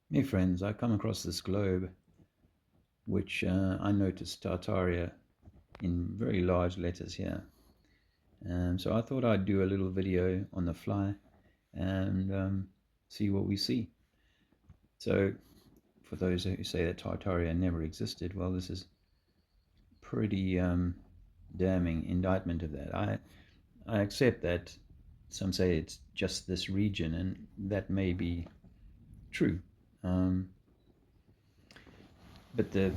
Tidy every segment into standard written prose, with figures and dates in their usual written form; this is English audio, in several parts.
Hey friends, I come across this globe which I noticed Tartaria in very large letters here. So I thought I'd do a little video on the fly and see what we see. So for those who say that Tartaria never existed, well, this is pretty damning indictment of that. I accept that some say it's just this region, and that may be true. Um, but the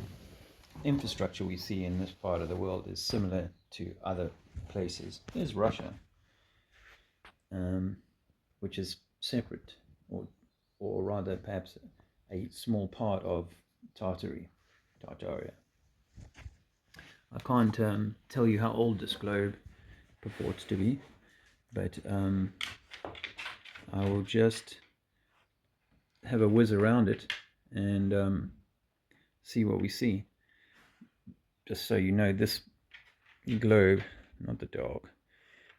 infrastructure we see in this part of the world is similar to other places. There's Russia, um, which is separate, or rather perhaps a small part of Tartaria. I can't tell you how old this globe purports to be, but I will just have a whiz around it and see what we see. Just so you know, this globe, not the dog,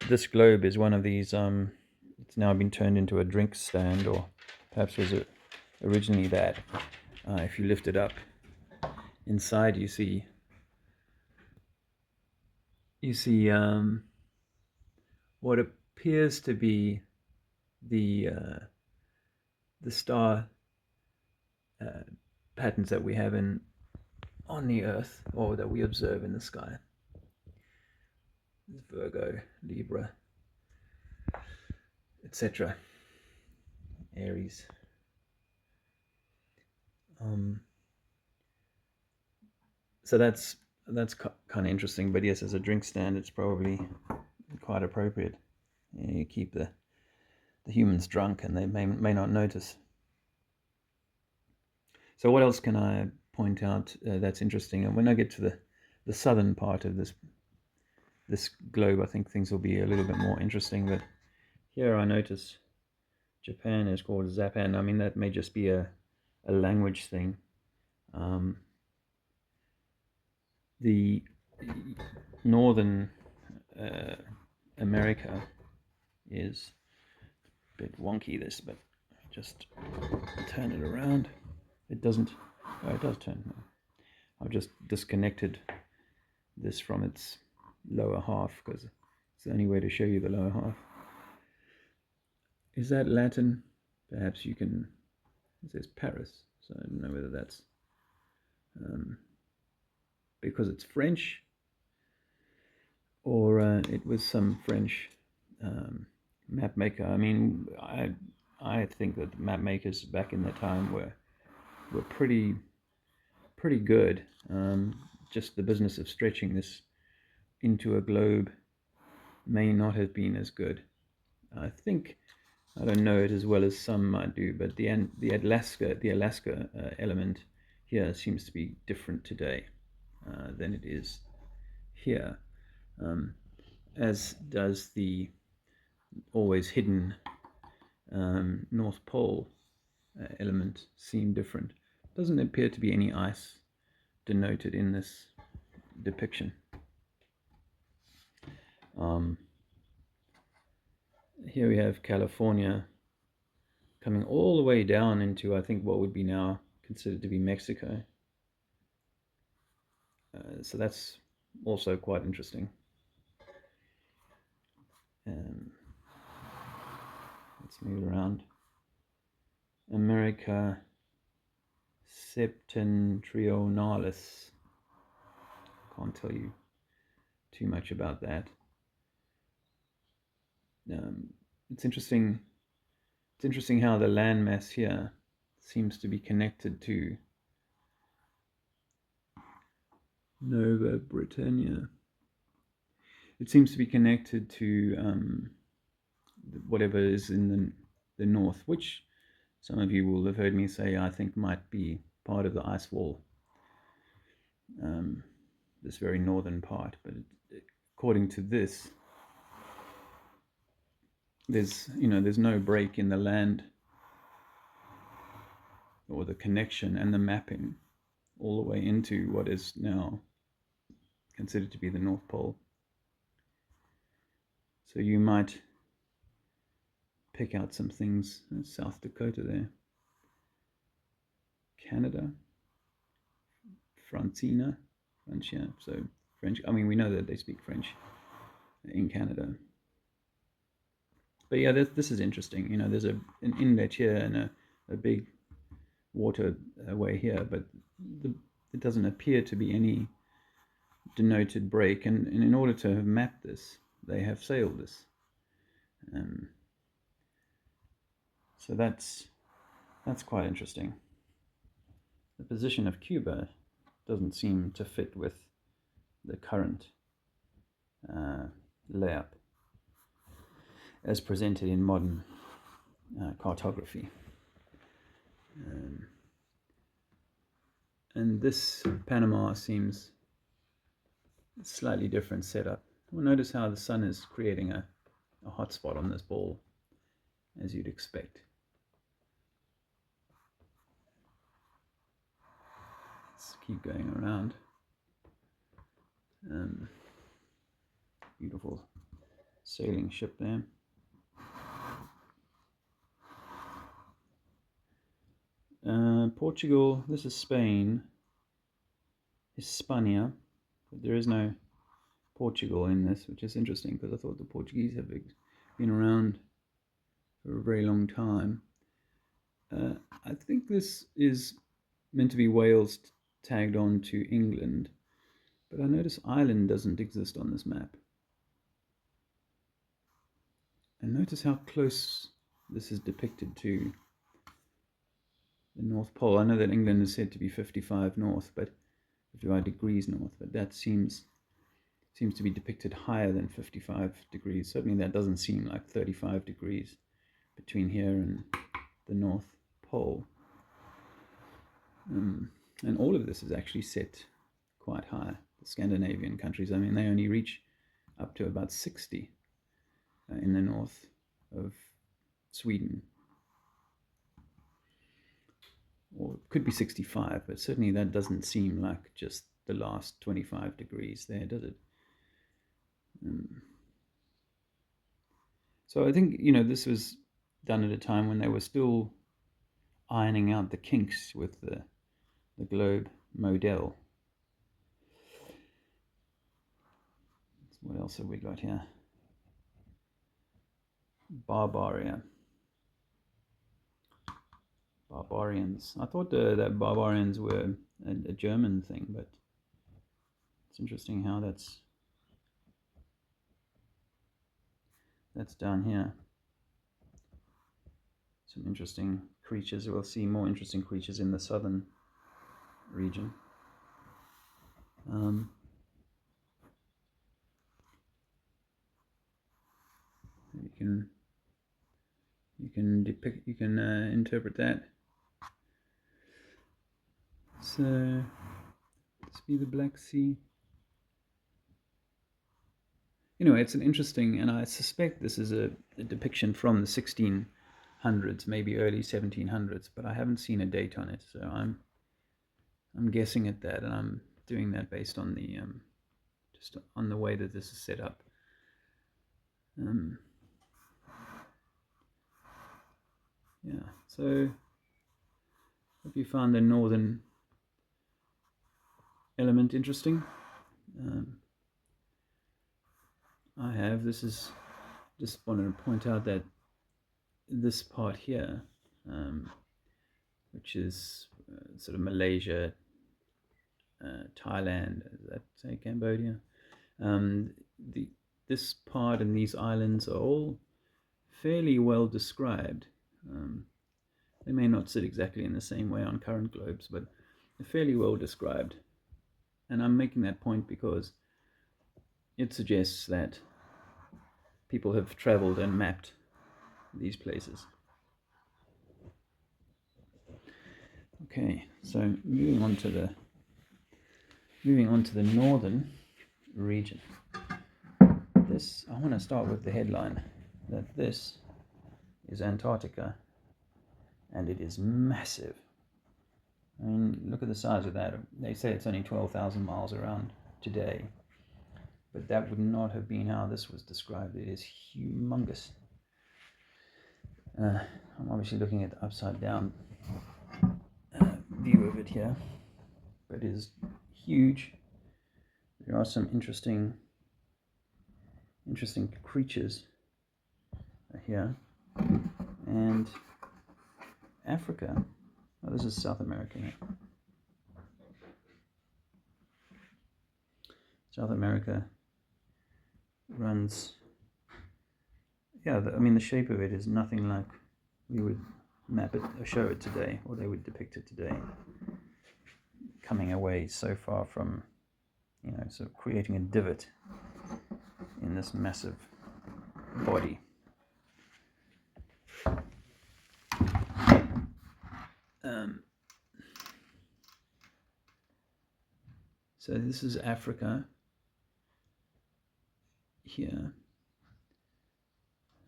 this globe is one of these, it's now been turned into a drink stand, or perhaps was it originally that. If you lift it up, inside you see what appears to be the star patterns that we have on the Earth, or that we observe in the sky. Virgo, Libra, etc. Aries. So that's kind of interesting. But yes, as a drink stand, it's probably quite appropriate. You keep the humans drunk, and they may not notice. So what else can I point out that's interesting? And when I get to the southern part of this globe, I think things will be a little bit more interesting. But here I notice Japan is called Zapan. I mean, that may just be a language thing. The northern America is a bit wonky, this, but just turn it around. It doesn't. Oh, it does turn. I've just disconnected this from its lower half because it's the only way to show you the lower half. Is that Latin? Perhaps you can. It says Paris, so I don't know whether that's because it's French, or it was some French map maker. I mean, I think that map makers back in the time were pretty good. Just the business of stretching this into a globe may not have been as good. I think I don't know it as well as some might do, but the Alaska element here seems to be different today than it is here, as does the always hidden North Pole element seem different. Doesn't appear to be any ice denoted in this depiction. Here we have California coming all the way down into, I think, what would be now considered to be Mexico. So that's also quite interesting. Let's move around. America Septentrionalis. Can't tell you too much about that. It's interesting. It's interesting how the landmass here seems to be connected to Nova Britannia. It seems to be connected to whatever is in the north, which some of you will have heard me say I think might be part of the ice wall, this very northern part. But according to this, there's no break in the land or the connection and the mapping all the way into what is now considered to be the North Pole. So you might pick out some things in South Dakota there. Canada. Francina, French, yeah. So French. I mean, we know that they speak French in Canada. But yeah, this is interesting. You know, there's an inlet here and a big waterway here, but it doesn't appear to be any denoted break. And in order to have mapped this, they have sailed this. So that's quite interesting. The position of Cuba doesn't seem to fit with the current layup as presented in modern cartography. And this Panama seems a slightly different setup. Well, notice how the sun is creating a hot spot on this ball, as you'd expect. Let's keep going around. Beautiful sailing ship there. Portugal, this is Spain, Hispania, but there is no Portugal in this, which is interesting because I thought the Portuguese have been around for a very long time. I think this is meant to be Wales tagged on to England, but I notice Ireland doesn't exist on this map. And notice how close this is depicted to the North Pole. I know that England is said to be 55 north, but 55 degrees north, but that seems to be depicted higher than 55 degrees. Certainly that doesn't seem like 35 degrees between here and the North Pole. And all of this is actually set quite high. The Scandinavian countries, I mean, they only reach up to about 60 in the north of Sweden. Or it could be 65, but certainly that doesn't seem like just the last 25 degrees there, does it? So I think, you know, this was done at a time when they were still ironing out the kinks with the globe model. What else have we got here? Barbaria. Barbarians. I thought that barbarians were a German thing, but it's interesting how that's down here. Some interesting creatures. We'll see more interesting creatures in the southern region. You can interpret that. So let's be the Black Sea. Anyway, it's an interesting, and I suspect this is a depiction from the 1600s, maybe early 1700s, but I haven't seen a date on it, so I'm guessing at that, and I'm doing that based on the just on the way that this is set up. Yeah, so hope you found the northern element interesting. I have. This is just wanted to point out that this part here, which is sort of Malaysia, Thailand, does that say Cambodia? This part and these islands are all fairly well described. They may not sit exactly in the same way on current globes, but they're fairly well described. And I'm making that point because it suggests that people have traveled and mapped these places. Okay, so moving on to the northern region. I want to start with the headline that this is Antarctica, and it is massive. I mean, look at the size of that. They say it's only 12,000 miles around today, but that would not have been how this was described. It is humongous. I'm obviously looking at the upside down view of it here, but it is huge. There are some interesting creatures here. And Africa, oh, this is South America here. South America runs, yeah, I mean, the shape of it is nothing like we would map it or show it today, or they would depict it today. Coming away so far from, sort of creating a divot in this massive body. So this is Africa here,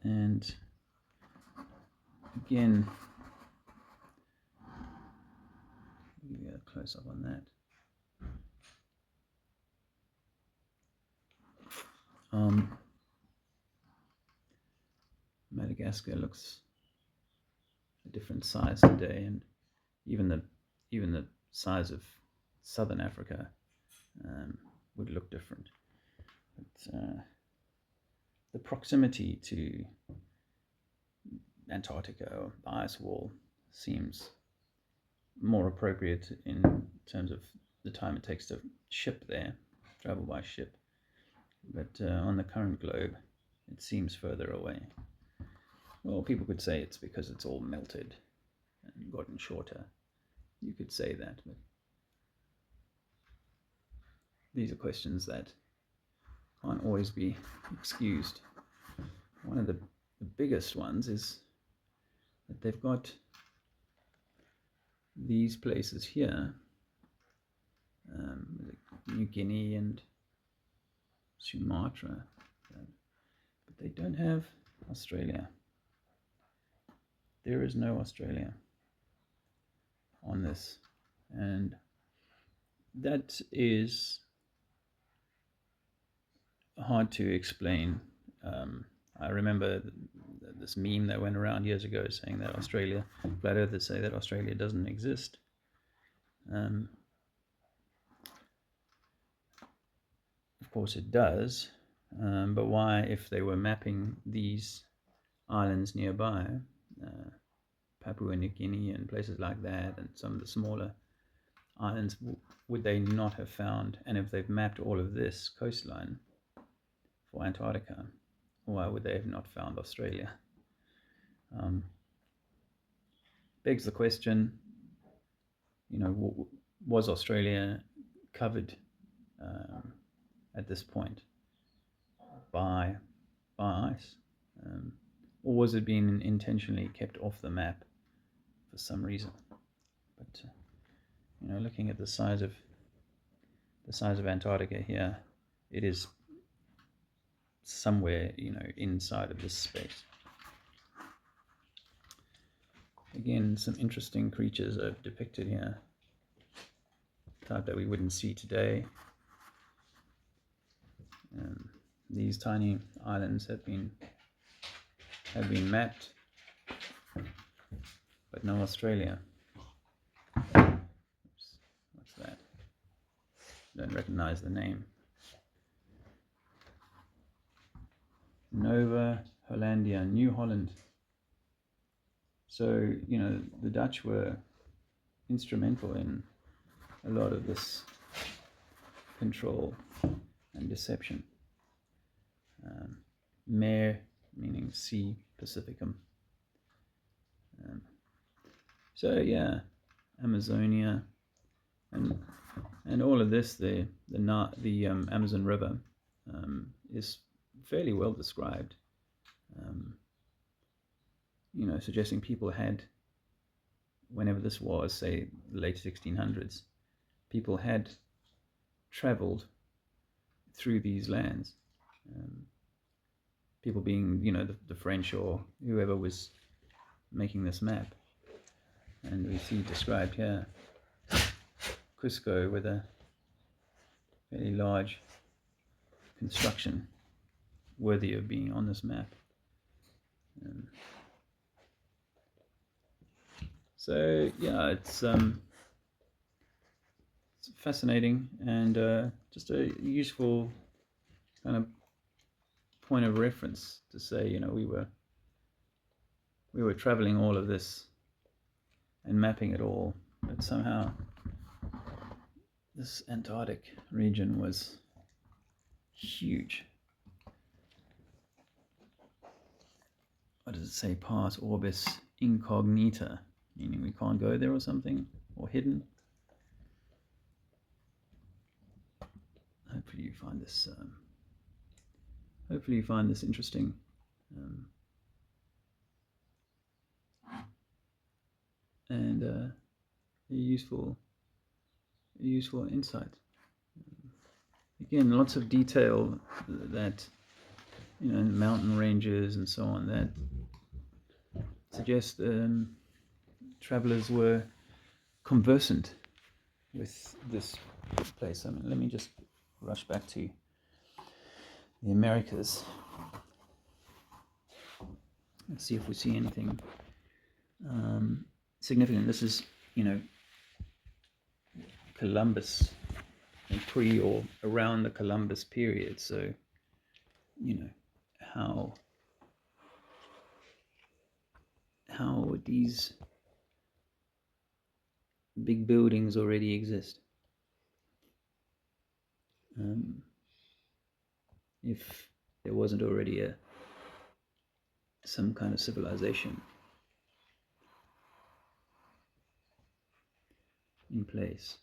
and again, give you a close up on that. Madagascar looks a different size today, and even the size of southern Africa would look different. But the proximity to Antarctica or the ice wall seems more appropriate in terms of the time it takes to ship there, travel by ship. But on the current globe, it seems further away. Well, people could say it's because it's all melted and gotten shorter. You could say that, but these are questions that can't always be excused. One of the biggest ones is that they've got these places here, New Guinea and Sumatra, but they don't have Australia. There is no Australia on this, and that is hard to explain. I remember this meme that went around years ago saying that Australia, flat earthers say that Australia doesn't exist. Of course it does, but why, if they were mapping these islands nearby, Papua New Guinea and places like that, and some of the smaller islands, would they not have found, and if they've mapped all of this coastline for Antarctica, why would they have not found Australia? Begs the question, was Australia covered at this point by ice, or was it being intentionally kept off the map for some reason? But looking at the size of Antarctica here, it is somewhere inside of this space. Again, some interesting creatures are depicted here, type that we wouldn't see today. These tiny islands have been mapped, but no Australia. Oops, what's that? Don't recognize the name. Nova Hollandia, New Holland. So, the Dutch were instrumental in a lot of this control and deception. Mare, meaning sea, Pacificum. So yeah, Amazonia, and all of this, the Amazon River is fairly well described. Suggesting people had, whenever this was, say, the late 1600s, people had traveled through these lands. People being, the French or whoever was making this map. And we see described here Cusco with a very large construction worthy of being on this map. So yeah, it's it's fascinating and just a useful kind of point of reference to say, you know, we were traveling all of this and mapping it all, but somehow this Antarctic region was huge. What does it say? Pars orbis incognita, meaning we can't go there or something, or hidden. Hopefully you find this. Hopefully you find this interesting. And a useful insight. Again, lots of detail that, you know, in mountain ranges and so on, that suggest travelers were conversant with this place. I mean, let me just rush back to the Americas. Let's see if we see anything significant. This is, you know, Columbus, and pre or around the Columbus period. So, you know, how would these big buildings already exist? If there wasn't already some kind of civilization in place.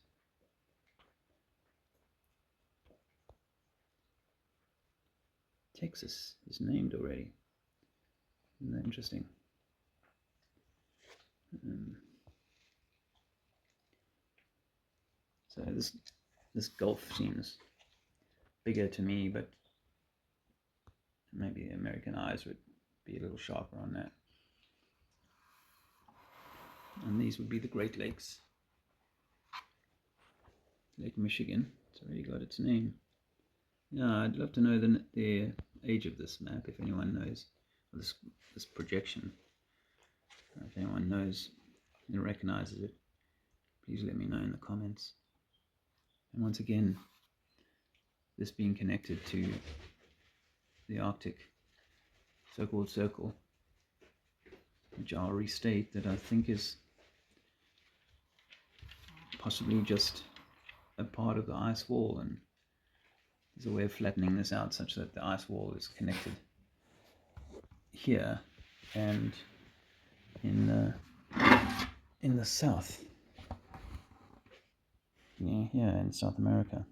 Texas is named already. Isn't that interesting? So this Gulf seems bigger to me, but maybe the American eyes would be a little sharper on that. And these would be the Great Lakes. Lake Michigan, it's already got its name. Yeah, I'd love to know the age of this map, if anyone knows, or this projection. If anyone knows and recognizes it, please let me know in the comments. And once again, this being connected to the Arctic so-called circle, which I'll restate that I think is possibly just a part of the ice wall, and there's a way of flattening this out such that the ice wall is connected here and in the south, yeah, here in South America.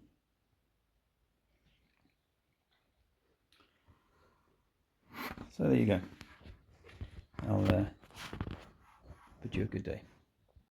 So there you go. I'll bid you a good day.